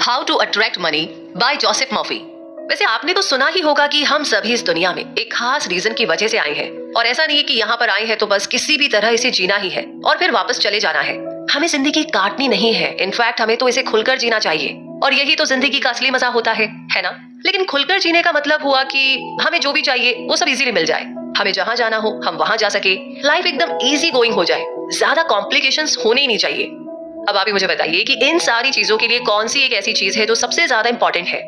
How to attract money by Joseph Murphy. वैसे आपने तो सुना ही होगा कि हम सभी इस दुनिया में एक खास रीजन की वजह से आए हैं, और ऐसा नहीं है कि यहाँ पर आए हैं तो बस किसी भी तरह इसे जीना ही है और फिर वापस चले जाना है। हमें जिंदगी काटनी नहीं है, इनफैक्ट हमें तो इसे खुलकर जीना चाहिए, और यही तो जिंदगी का असली मजा होता है ना। लेकिन खुलकर जीने का मतलब हुआ कि हमें जो भी चाहिए वो सब इजीली मिल जाए, हमें जहाँ जाना हो हम वहाँ जा सके, लाइफ एकदम इजी गोइंग हो जाए, ज्यादा कॉम्प्लिकेशंस होने ही नहीं चाहिए। अब आप ही मुझे बताइए कि इन सारी चीजों के लिए कौन सी एक ऐसी चीज है जो सबसे ज्यादा इंपॉर्टेंट है?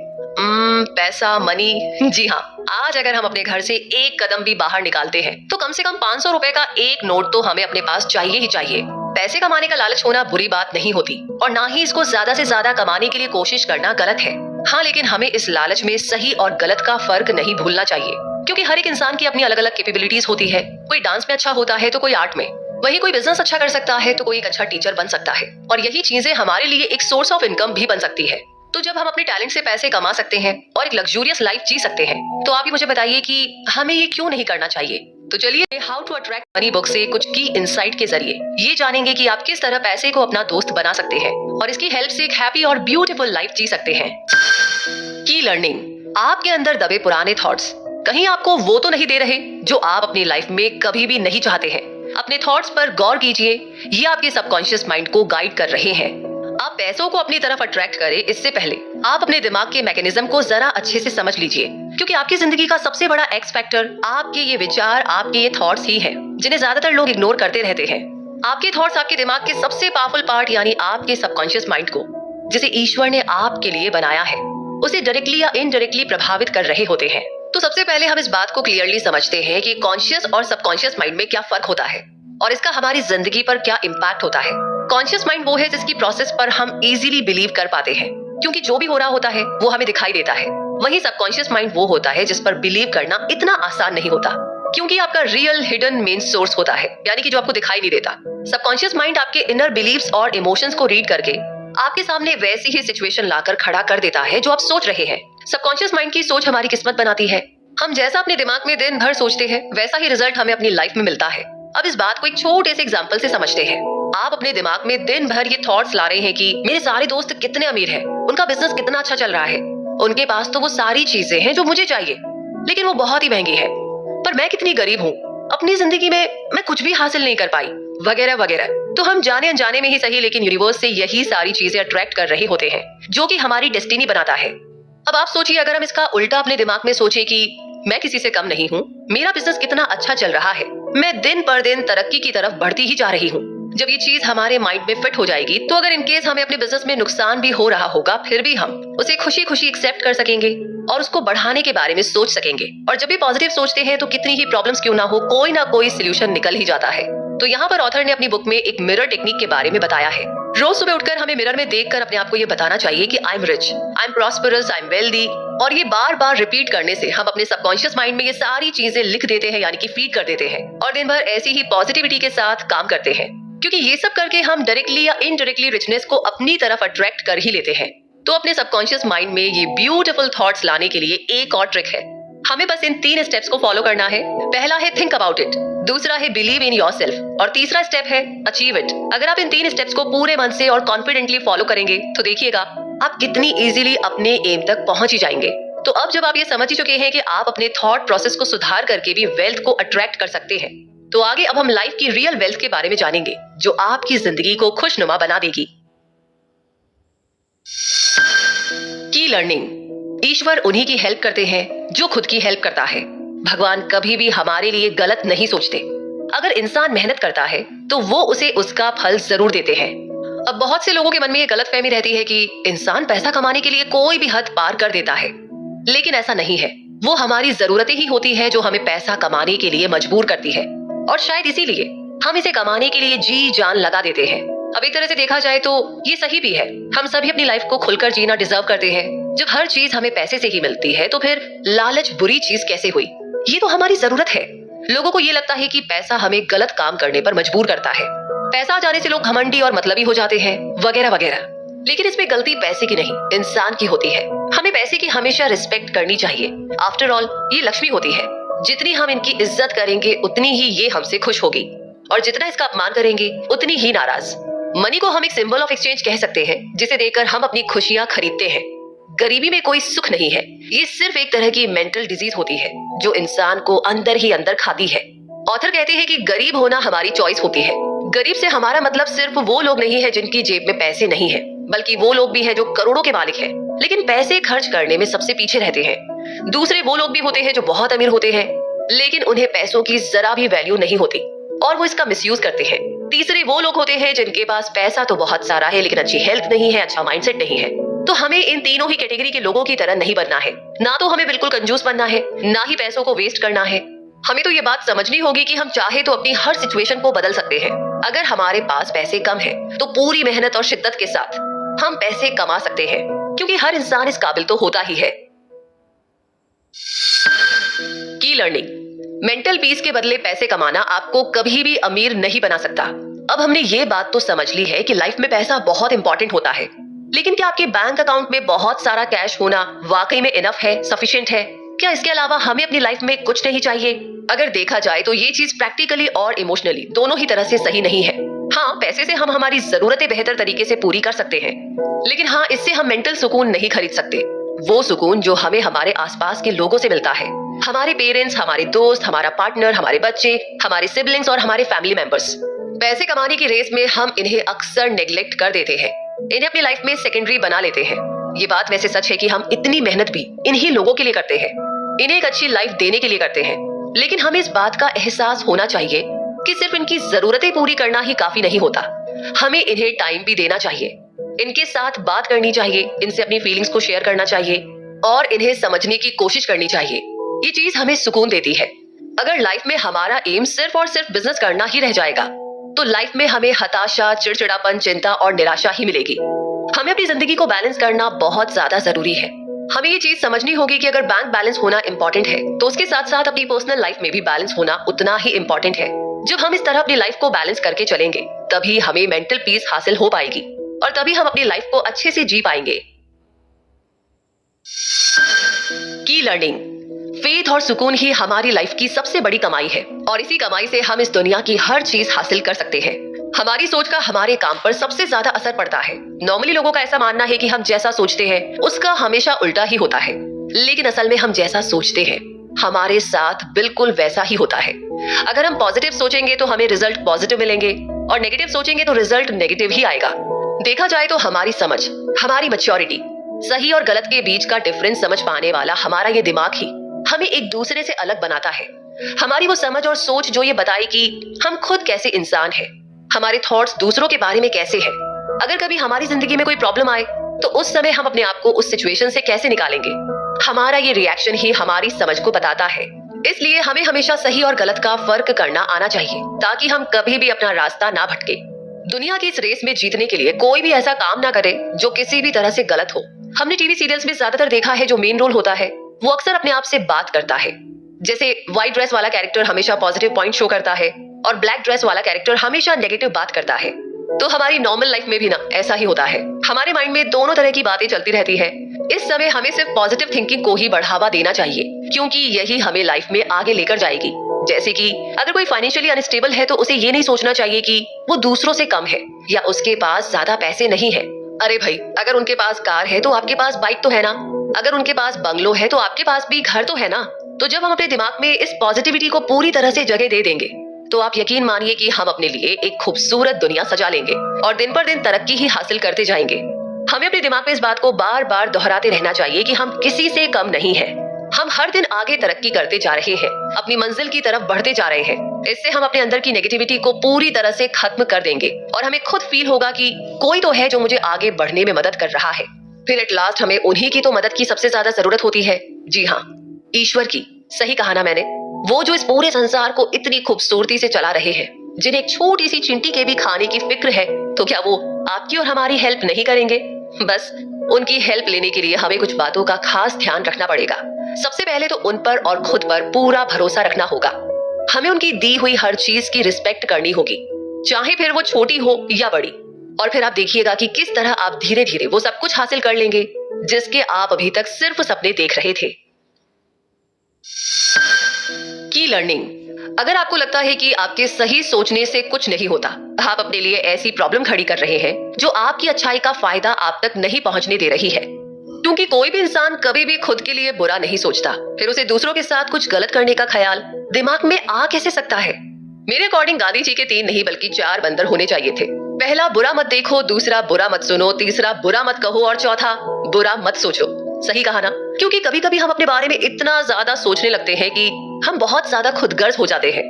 पैसा, मनी। जी हाँ, आज अगर हम अपने घर से एक कदम भी बाहर निकालते हैं तो कम से कम 500 रुपए का एक नोट तो हमें अपने पास चाहिए ही चाहिए। पैसे कमाने का लालच होना बुरी बात नहीं होती, और ना ही इसको ज्यादा से ज्यादा कमाने के लिए कोशिश करना गलत है। हाँ, लेकिन हमें इस लालच में सही और गलत का फर्क नहीं भूलना चाहिए, क्योंकि हर एक इंसान की अपनी अलग अलग कैपेबिलिटीज होती है। कोई डांस में अच्छा होता है तो कोई आर्ट में, वही कोई बिजनेस अच्छा कर सकता है तो कोई एक अच्छा टीचर बन सकता है, और यही चीजें हमारे लिए एक सोर्स ऑफ इनकम भी बन सकती है। तो जब हम अपने टैलेंट से पैसे कमा सकते हैं और एक लग्जूरियस लाइफ जी सकते हैं, तो आप ही मुझे बताइए कि हमें ये क्यों नहीं करना चाहिए। तो चलिए how to attract money book से कुछ की इंसाइट के जरिए ये जानेंगे कि आप किस तरह पैसे को अपना दोस्त बना सकते हैं और इसकी हेल्प से एक हैप्पी और ब्यूटीफुल लाइफ जी सकते हैं। की लर्निंग। आपके अंदर दबे पुराने थॉट्स कहीं आपको वो तो नहीं दे रहे जो आप अपनी लाइफ में कभी भी नहीं चाहते हैं। अपने थॉट्स पर गौर कीजिए, ये आपके सबकॉन्शियस माइंड को गाइड कर रहे हैं। आप पैसों को अपनी तरफ अट्रैक्ट करें इससे पहले आप अपने दिमाग के मैकेनिज्म को जरा अच्छे से समझ लीजिए, क्योंकि आपकी जिंदगी का सबसे बड़ा एक्स फैक्टर आपके ये विचार, आपके ये थॉट्स ही हैं, जिन्हें ज्यादातर लोग इग्नोर करते रहते हैं। आपके थॉट्स आपके दिमाग के सबसे पावरफुल पार्ट यानी आपके सबकॉन्शियस माइंड को, जिसे ईश्वर ने आपके लिए बनाया है, उसे डायरेक्टली या इनडायरेक्टली प्रभावित कर रहे होते हैं। तो सबसे पहले हम इस बात को क्लियरली समझते हैं कि कॉन्शियस और सबकॉन्शियस माइंड में क्या फर्क होता है और इसका हमारी जिंदगी पर क्या इम्पैक्ट होता है। कॉन्शियस माइंड वो है जिसकी प्रोसेस पर हम इजीली बिलीव कर पाते हैं, क्योंकि जो भी हो रहा होता है वो हमें दिखाई देता है। वहीं सबकॉन्शियस माइंड वो होता है जिस पर बिलीव करना इतना आसान नहीं होता, क्योंकि आपका रियल हिडन मेन सोर्स होता है, यानी कि जो आपको दिखाई नहीं देता। सबकॉन्शियस माइंड आपके इनर बिलीव्स और इमोशंस को रीड करके आपके सामने वैसी ही सिचुएशन लाकर खड़ा कर देता है जो आप सोच रहे हैं। सबकॉन्शियस माइंड की सोच हमारी किस्मत बनाती है। हम जैसा अपने दिमाग में दिन भर सोचते हैं वैसा ही रिजल्ट हमें अपनी लाइफ में मिलता है। अब इस बात को एक छोटे से एग्जांपल से समझते हैं। आप अपने दिमाग में दिन भर ये थॉट्स ला रहे हैं कि मेरे सारे दोस्त कितने अमीर हैं, उनका बिजनेस कितना अच्छा चल रहा है, उनके पास तो वो सारी चीजें हैं जो मुझे चाहिए, लेकिन वो बहुत ही महंगी है, पर मैं कितनी गरीब हूँ, अपनी जिंदगी में मैं कुछ भी हासिल नहीं कर पाई, वगैरह वगैरह। तो हम जाने अनजाने में ही सही, लेकिन यूनिवर्स से यही सारी चीजें अट्रैक्ट कर रहे होते हैं, जो कि हमारी डेस्टिनी बनाता है। अब आप सोचिए, अगर हम इसका उल्टा अपने दिमाग में सोचे कि मैं किसी से कम नहीं हूँ, मेरा बिजनेस कितना अच्छा चल रहा है, मैं दिन पर दिन तरक्की की तरफ बढ़ती ही जा रही हूँ। जब ये चीज हमारे माइंड में फिट हो जाएगी, तो अगर इनकेस हमें अपने बिजनेस में नुकसान भी हो रहा होगा, फिर भी हम उसे खुशी खुशी एक्सेप्ट कर सकेंगे और उसको बढ़ाने के बारे में सोच सकेंगे। और जब भी पॉजिटिव सोचते हैं तो कितनी ही प्रॉब्लम्स क्यों ना हो, कोई ना कोई सोल्यूशन निकल ही जाता है। तो यहाँ पर ऑथर ने अपनी बुक में एक मिरर टेक्निक के बारे में बताया है। रोज सुबह उठकर हमें मिरर में देखकर अपने आप को ये बताना चाहिए कि I am rich, I am prosperous, I am wealthy, और ये बार बार रिपीट करने से हम अपने सबकॉन्शियस माइंड में ये सारी चीजें लिख देते हैं, यानी कि फीड कर देते हैं, और दिन भर ऐसी ही पॉजिटिविटी के साथ काम करते हैं। क्योंकि ये सब करके हम डायरेक्टली या इनडायरेक्टली रिचनेस को अपनी तरफ अट्रैक्ट कर ही लेते हैं। तो अपने सबकॉन्शियस माइंड में ये ब्यूटीफुल थॉट्स लाने के लिए एक और ट्रिक है। हमें बस इन 3 स्टेप्स को फॉलो करना है। पहला है थिंक अबाउट इट, दूसरा है बिलीव इन योरसेल्फ, और तीसरा स्टेप है अचीव इट। अगर आप इन 3 स्टेप्स को पूरे मन से और कॉन्फिडेंटली फॉलो करेंगे तो देखिएगा आप कितनी इजीली अपने एम तक पहुंच ही जाएंगे। तो अब जब आप ये समझ ही चुके हैं कि आप अपने थॉट प्रोसेस को सुधार करके भी वेल्थ को अट्रैक्ट कर सकते हैं, तो आगे अब हम लाइफ की रियल वेल्थ के बारे में जानेंगे, जो आपकी जिंदगी को खुशनुमा बना देगी। की लर्निंग। ईश्वर उन्हीं की हेल्प करते हैं जो खुद की हेल्प करता है। भगवान कभी भी हमारे लिए गलत नहीं सोचते। अगर इंसान मेहनत करता है तो वो उसे उसका फल जरूर देते हैं। अब बहुत से लोगों के मन में ये गलतफहमी रहती है कि इंसान पैसा कमाने के लिए कोई भी हद पार कर देता है, लेकिन ऐसा नहीं है। वो हमारी जरूरतें ही होती है जो हमें पैसा कमाने के लिए मजबूर करती है, और शायद इसीलिए हम इसे कमाने के लिए जी जान लगा देते हैं। अब एक तरह से देखा जाए तो ये सही भी है। हम सभी अपनी लाइफ को खुलकर जीना डिजर्व करते हैं। जब हर चीज हमें पैसे से ही मिलती है तो फिर लालच बुरी चीज कैसे हुई? ये तो हमारी जरूरत है। लोगों को ये लगता है कि पैसा हमें गलत काम करने पर मजबूर करता है, पैसा आ जाने से लोग घमंडी और मतलबी हो जाते हैं, वगैरह वगैरह। लेकिन इसमें गलती पैसे की नहीं, इंसान की होती है। हमें पैसे की हमेशा रिस्पेक्ट करनी चाहिए। आफ्टर ऑल ये लक्ष्मी होती है। जितनी हम इनकी इज्जत करेंगे उतनी ही ये हमसे खुश होगी, और जितना इसका अपमान करेंगे उतनी ही नाराज। मनी को हम एक सिंबल ऑफ एक्सचेंज कह सकते हैं, जिसे देकर हम अपनी खुशियां खरीदते हैं। गरीबी में कोई सुख नहीं है, ये सिर्फ एक तरह की मेंटल डिजीज होती है जो इंसान को अंदर ही अंदर खाती है। ऑथर कहते हैं कि गरीब होना हमारी चॉइस होती है। गरीब से हमारा मतलब सिर्फ वो लोग नहीं है जिनकी जेब में पैसे नहीं है, बल्कि वो लोग भी हैं जो करोड़ों के मालिक हैं, लेकिन पैसे खर्च करने में सबसे पीछे रहते हैं। दूसरे वो लोग भी होते हैं जो बहुत अमीर होते हैं, लेकिन उन्हें पैसों की जरा भी वैल्यू नहीं होती और वो इसका मिसयूज करते हैं। तीसरे वो लोग होते हैं जिनके पास पैसा तो बहुत सारा है, लेकिन अच्छी हेल्थ नहीं है, अच्छा माइंडसेट नहीं है। तो हमें इन तीनों ही कैटेगरी के लोगों की तरह नहीं बनना है। ना तो हमें बिल्कुल कंजूस बनना है, ना ही पैसों को वेस्ट करना है। हमें तो ये बात समझनी होगी कि हम चाहे तो अपनी हर सिचुएशन को बदल सकते हैं। अगर हमारे पास पैसे कम है तो पूरी मेहनत और शिद्दत के साथ हम पैसे कमा सकते हैं, क्योंकि हर इंसान इस काबिल तो होता ही है। की लर्निंग, मेंटल पीस के बदले पैसे कमाना आपको कभी भी अमीर नहीं बना सकता। अब हमने ये बात तो समझ ली है कि लाइफ में पैसा बहुत इंपॉर्टेंट होता है, लेकिन क्या आपके बैंक अकाउंट में बहुत सारा कैश होना वाकई में इनफ है, सफिशिएंट है? क्या इसके अलावा हमें अपनी लाइफ में कुछ नहीं चाहिए? अगर देखा जाए तो ये चीज प्रैक्टिकली और इमोशनली दोनों ही तरह से सही नहीं है। हाँ, पैसे से हम हमारी जरूरतें बेहतर तरीके से पूरी कर सकते हैं, लेकिन हाँ, इससे हम मेंटल सुकून नहीं खरीद सकते। वो सुकून जो हमें हमारे आसपास के लोगों से मिलता है, हमारे पेरेंट्स, हमारे दोस्त, हमारा पार्टनर, हमारे बच्चे, हमारे सिबलिंग्स और हमारे फैमिली मेंबर्स। पैसे कमाने की रेस में हम इन्हें अक्सर नेग्लेक्ट कर देते हैं, इन्हें अपनी लाइफ में सेकेंडरी बना लेते हैं। ये बात वैसे सच है कि हम इतनी मेहनत भी इन्हीं लोगों के लिए करते हैं, इन्हें एक अच्छी लाइफ देने के लिए करते हैं, लेकिन हमें इस बात का एहसास होना चाहिए कि सिर्फ इनकी जरूरतें पूरी करना ही काफी नहीं होता। हमें इन्हें टाइम भी देना चाहिए, इनके साथ बात करनी चाहिए, इनसे अपनी फीलिंग्स को शेयर करना चाहिए और इन्हें समझने की कोशिश करनी चाहिए। ये चीज हमें सुकून देती है। अगर लाइफ में हमारा एम सिर्फ और सिर्फ बिजनेस करना ही रह जाएगा तो लाइफ में हमें हताशा, चिड़चिड़ापन, चिंता और निराशा ही मिलेगी। हमें अपनी जिंदगी को बैलेंस करना बहुत ज्यादा जरूरी है। हमें ये चीज समझनी होगी कि अगर बैंक बैलेंस होना इंपॉर्टेंट है तो उसके साथ साथ अपनी पर्सनल लाइफ में भी बैलेंस होना उतना ही इंपॉर्टेंट है। जब हम इस तरह अपनी लाइफ को बैलेंस करके चलेंगे तभी हमें मेंटल पीस हासिल हो पाएगी और तभी हम अपनी लाइफ को अच्छे से जी पाएंगे। की लर्निंग, फेथ और सुकून ही हमारी लाइफ की सबसे बड़ी कमाई है और इसी कमाई से हम इस दुनिया की हर चीज हासिल कर सकते हैं। हमारी सोच का हमारे काम पर सबसे ज्यादा असर पड़ता है। नॉर्मली लोगों का ऐसा मानना है कि हम जैसा सोचते हैं उसका हमेशा उल्टा ही होता है, लेकिन असल में हम जैसा सोचते हैं हमारे साथ बिल्कुल वैसा ही होता है। अगर हम पॉजिटिव सोचेंगे तो हमें रिजल्ट पॉजिटिव मिलेंगे और नेगेटिव सोचेंगे तो रिजल्ट नेगेटिव ही आएगा। देखा जाए तो हमारी समझ, हमारी मैच्योरिटी, सही और गलत के बीच का डिफरेंस समझ पाने वाला हमारा ये दिमाग ही हमें एक दूसरे से अलग बनाता है। हमारी वो समझ और सोच जो ये बताए कि हम खुद कैसे इंसान हैं, हमारे थॉट्स दूसरों के बारे में कैसे हैं। अगर कभी हमारी जिंदगी में कोई प्रॉब्लम आए तो उस समय हम अपने आप को उस सिचुएशन से कैसे निकालेंगे, हमारा ये रिएक्शन ही हमारी समझ को बताता है। इसलिए हमें हमेशा सही और गलत का फर्क करना आना चाहिए ताकि हम कभी भी अपना रास्ता ना भटके। दुनिया की इस रेस में जीतने के लिए कोई भी ऐसा काम ना करे जो किसी भी तरह से गलत हो। हमने टीवी सीरियल्स में ज्यादातर देखा है जो मेन रोल होता है वो अक्सर अपने आप से बात करता है। जैसे व्हाइट ड्रेस वाला कैरेक्टर हमेशा पॉजिटिव पॉइंट शो करता है और ब्लैक ड्रेस वाला कैरेक्टर हमेशा नेगेटिव बात करता है। तो हमारी नॉर्मल लाइफ में भी ना ऐसा ही होता है। हमारे माइंड में दोनों तरह की बातें चलती रहती है। इस समय हमें सिर्फ पॉजिटिव थिंकिंग को ही बढ़ावा देना चाहिए, क्योंकि यही हमें लाइफ में आगे लेकर जाएगी। जैसे कि अगर कोई फाइनेंशियली अनस्टेबल है तो उसे ये नहीं सोचना चाहिए कि वो दूसरों से कम है या उसके पास ज्यादा पैसे नहीं है। अरे भाई, अगर उनके पास कार है तो आपके पास बाइक तो है ना, अगर उनके पास बंगलो है तो आपके पास भी घर तो है ना। तो जब हम अपने दिमाग में इस पॉजिटिविटी को पूरी तरह से जगह दे देंगे तो आप यकीन मानिए कि हम अपने लिए एक खूबसूरत दुनिया सजा लेंगे और दिन पर दिन तरक्की ही हासिल करते जाएंगे। हमें अपने दिमाग में इस बात को बार बार दोहराते रहना चाहिए कि हम किसी से कम नहीं हैं। हम हर दिन आगे तरक्की करते जा रहे हैं, अपनी मंजिल की तरफ बढ़ते जा रहे हैं। इससे हम अपने अंदर की नेगेटिविटी को पूरी तरह से खत्म कर देंगे और हमें खुद फील होगा कि कोई तो है जो मुझे आगे बढ़ने में मदद कर रहा है। फिर एट लास्ट हमें उन्हीं की तो मदद की सबसे ज्यादा जरूरत होती है। जी हाँ, ईश्वर की। सही कहा ना मैंने। वो जो इस पूरे संसार को इतनी खूबसूरती से चला रहे हैं, जिन्हें एक छोटी सी चींटी के भी खाने की फिक्र है, तो क्या वो आपकी और हमारी हेल्प नहीं करेंगे? बस उनकी हेल्प लेने के लिए हमें कुछ बातों का खास ध्यान रखना पड़ेगा। सबसे पहले तो उन पर और खुद पर पूरा भरोसा रखना होगा। हमें उनकी दी हुई हर चीज की रिस्पेक्ट करनी होगी, चाहे फिर वो छोटी हो या बड़ी। और फिर आप देखिएगा कि किस तरह आप धीरे धीरे वो सब कुछ हासिल कर लेंगे जिसके आप अभी तक सिर्फ सपने देख रहे थे। की लर्निंग, अगर आपको लगता है कि आपके सही सोचने से कुछ नहीं होता, आप अपने लिए ऐसी प्रॉब्लम खड़ी कर रहे हैं जो आपकी अच्छाई का फायदा आप तक नहीं पहुंचने दे रही है। क्योंकि कोई भी इंसान कभी भी खुद के लिए बुरा नहीं सोचता, फिर उसे दूसरों के साथ कुछ गलत करने का ख्याल दिमाग में आ कैसे सकता है? मेरे अकॉर्डिंग गांधी जी के 3 नहीं बल्कि 4 बंदर होने चाहिए थे। पहला, बुरा मत देखो, दूसरा, बुरा मत सुनो, तीसरा, बुरा मत कहो और चौथा, बुरा मत सोचो। सही कहा ना? क्योंकि कभी कभी हम अपने बारे में इतना ज्यादा सोचने लगते हैं कि हम बहुत ज्यादा खुदगर्ज हो जाते हैं।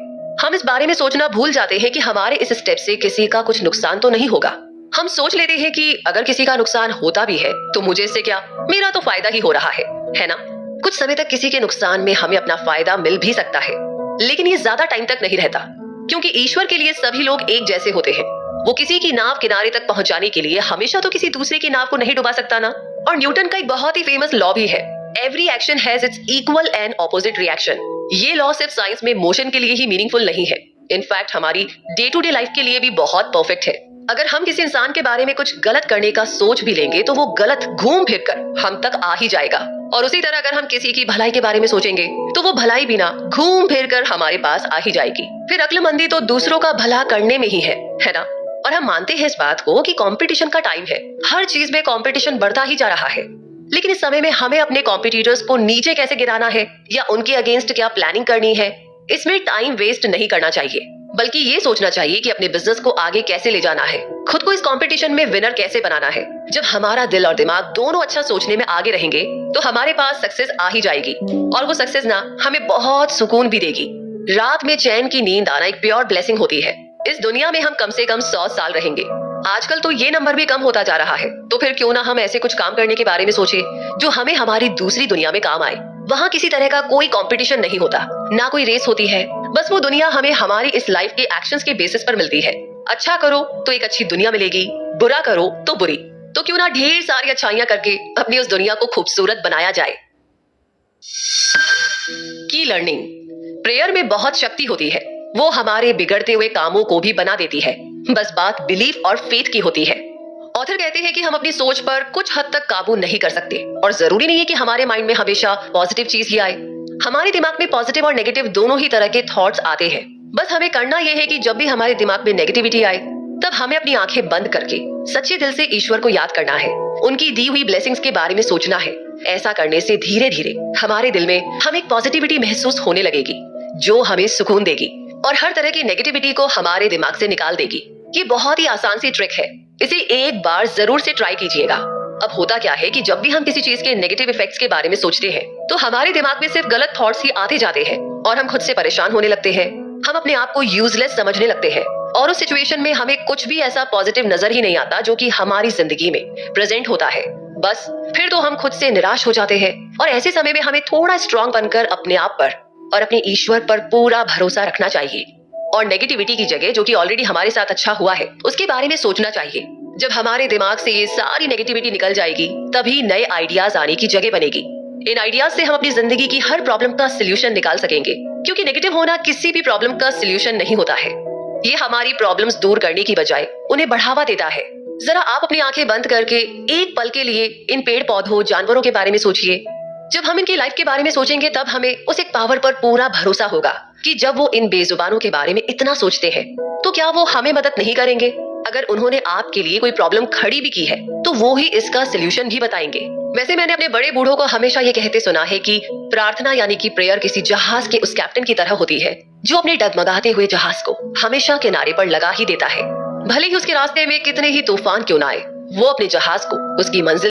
हम इस बारे में सोचना भूल जाते हैं कि हमारे इस स्टेप से किसी का कुछ नुकसान तो नहीं होगा। हम सोच लेते हैं कि अगर किसी का नुकसान होता भी है तो मुझे इससे क्या, मेरा तो फायदा ही हो रहा है ना? कुछ समय तक किसी के नुकसान में हमें अपना फायदा मिल भी सकता है, लेकिन ये ज्यादा टाइम तक नहीं रहता, क्योंकि ईश्वर के लिए सभी लोग एक जैसे होते हैं। वो किसी की नाव किनारे तक पहुंचाने के लिए हमेशा तो किसी दूसरे की नाव को नहीं डुबा सकता ना। और न्यूटन का एक बहुत ही फेमस लॉ भी है, every action has its equal and opposite reaction. ये लॉ सिर्फ साइंस में मोशन के लिए ही मीनिंगफुल नहीं है, इनफैक्ट हमारी डे टू डे लाइफ के लिए भी बहुत परफेक्ट है। अगर हम किसी इंसान के बारे में कुछ गलत करने का सोच भी लेंगे तो वो गलत घूम फिर कर हम तक आ ही जाएगा। और उसी तरह अगर हम किसी की भलाई के बारे में सोचेंगे तो वो भलाई भी ना घूम फिर कर हमारे पास आ ही जाएगी। फिर अक्लमंदी तो दूसरों का भला करने में ही है ना? और हम मानते हैं इस बात को कि कंपटीशन का टाइम है, हर चीज में कंपटीशन बढ़ता ही जा रहा है। लेकिन इस समय में हमें अपने कॉम्पिटिटर्स को नीचे कैसे गिराना है या उनके अगेंस्ट क्या प्लानिंग करनी है, इसमें टाइम वेस्ट नहीं करना चाहिए, बल्कि ये सोचना चाहिए कि अपने बिजनेस को आगे कैसे ले जाना है, खुद को इस कंपटीशन में विनर कैसे बनाना है। जब हमारा दिल और दिमाग दोनों अच्छा सोचने में आगे रहेंगे तो हमारे पास सक्सेस आ ही जाएगी, और वो सक्सेस ना हमें बहुत सुकून भी देगी। रात में चैन की नींद आना एक प्योर ब्लेसिंग होती है। इस दुनिया में हम कम से कम 100 साल रहेंगे। आजकल तो ये नंबर भी कम होता जा रहा है, तो फिर क्यों ना हम ऐसे कुछ काम करने के बारे में सोचे जो हमें हमारी दूसरी दुनिया में काम आए। वहाँ किसी तरह का कोई कंपटीशन नहीं होता, ना कोई रेस होती है, बस वो दुनिया हमें हमारी इस लाइफ के एक्शंस के बेसिस पर मिलती है। अच्छा करो तो एक अच्छी दुनिया मिलेगी, बुरा करो तो बुरी। तो क्यों ना ढेर सारी अच्छाइयां करके अपनी उस दुनिया को खूबसूरत बनाया जाए। की लर्निंग, प्रेयर में बहुत शक्ति होती है, वो हमारे बिगड़ते हुए कामों को भी बना देती है। बस बात बिलीफ और फेथ की होती है। ऑथर कहते हैं कि हम अपनी सोच पर कुछ हद तक काबू नहीं कर सकते, और जरूरी नहीं है कि हमारे माइंड में हमेशा पॉजिटिव चीज ही आए। हमारे दिमाग में पॉजिटिव और नेगेटिव दोनों ही तरह के थॉट्स आते हैं। बस हमें करना यह है कि जब भी हमारे दिमाग में नेगेटिविटी आए तब हमें अपनी आंखें बंद करके सच्चे दिल से ईश्वर को याद करना है, उनकी दी हुई ब्लेसिंग्स के बारे में सोचना है। ऐसा करने से धीरे धीरे हमारे दिल में हमें एक पॉजिटिविटी महसूस होने लगेगी जो हमें सुकून देगी और हर तरह की नेगेटिविटी को हमारे दिमाग से निकाल देगी। ये बहुत ही आसान सी ट्रिक है, इसे एक बार जरूर से ट्राई कीजिएगा। अब होता क्या है कि जब भी हम किसी चीज के नेगेटिव इफेक्ट्स के बारे में सोचते हैं तो हमारे दिमाग में सिर्फ गलत थॉट्स ही आते जाते हैं और हम खुद से परेशान होने लगते हैं। हम अपने आप को यूजलेस समझने लगते हैं और उस सिचुएशन में हमें कुछ भी ऐसा पॉजिटिव नजर ही नहीं आता जो कि हमारी जिंदगी में प्रेजेंट होता है। बस फिर तो हम खुद से निराश हो जाते हैं और ऐसे समय में हमें थोड़ा स्ट्रांग बनकर अपने आप पर और अपने ईश्वर पर पूरा भरोसा रखना चाहिए और नेगेटिविटी की जगह जो कि ऑलरेडी हमारे साथ अच्छा हुआ है उसके बारे में सोचना चाहिए। जब हमारे दिमाग से ये सारी नेगेटिविटी निकल जाएगी तभी नए आइडियाज आने की जगह बनेगी। इन आइडियाज से हम अपनी जिंदगी की हर प्रॉब्लम का सोल्यूशन निकाल सकेंगे, क्योंकि नेगेटिव होना किसी भी प्रॉब्लम का सोल्यूशन नहीं होता है। ये हमारी प्रॉब्लम्स दूर करने की बजाय उन्हें बढ़ावा देता है। जरा आप अपनी आंखें बंद करके एक पल के लिए इन पेड़ पौधों जानवरों के बारे में सोचिए। जब हम इनकी लाइफ के बारे में सोचेंगे तब हमें उस एक पावर पर पूरा भरोसा होगा कि जब वो इन बेजुबानों के बारे में इतना सोचते हैं तो क्या वो हमें मदद नहीं करेंगे। अगर उन्होंने आपके लिए कोई प्रॉब्लम खड़ी भी की है तो वो ही इसका सोल्यूशन भी बताएंगे। वैसे मैंने अपने बड़े बूढ़ों को हमेशा ये कहते सुना है कि प्रार्थना यानी कि प्रेयर किसी जहाज के उस कैप्टन की तरह होती है जो अपने डगमगाते हुए जहाज को हमेशा किनारे पर लगा ही देता है। भले ही उसके रास्ते में कितने ही तूफान क्यों ना आए, वो अपने जहाज को उसकी मंजिल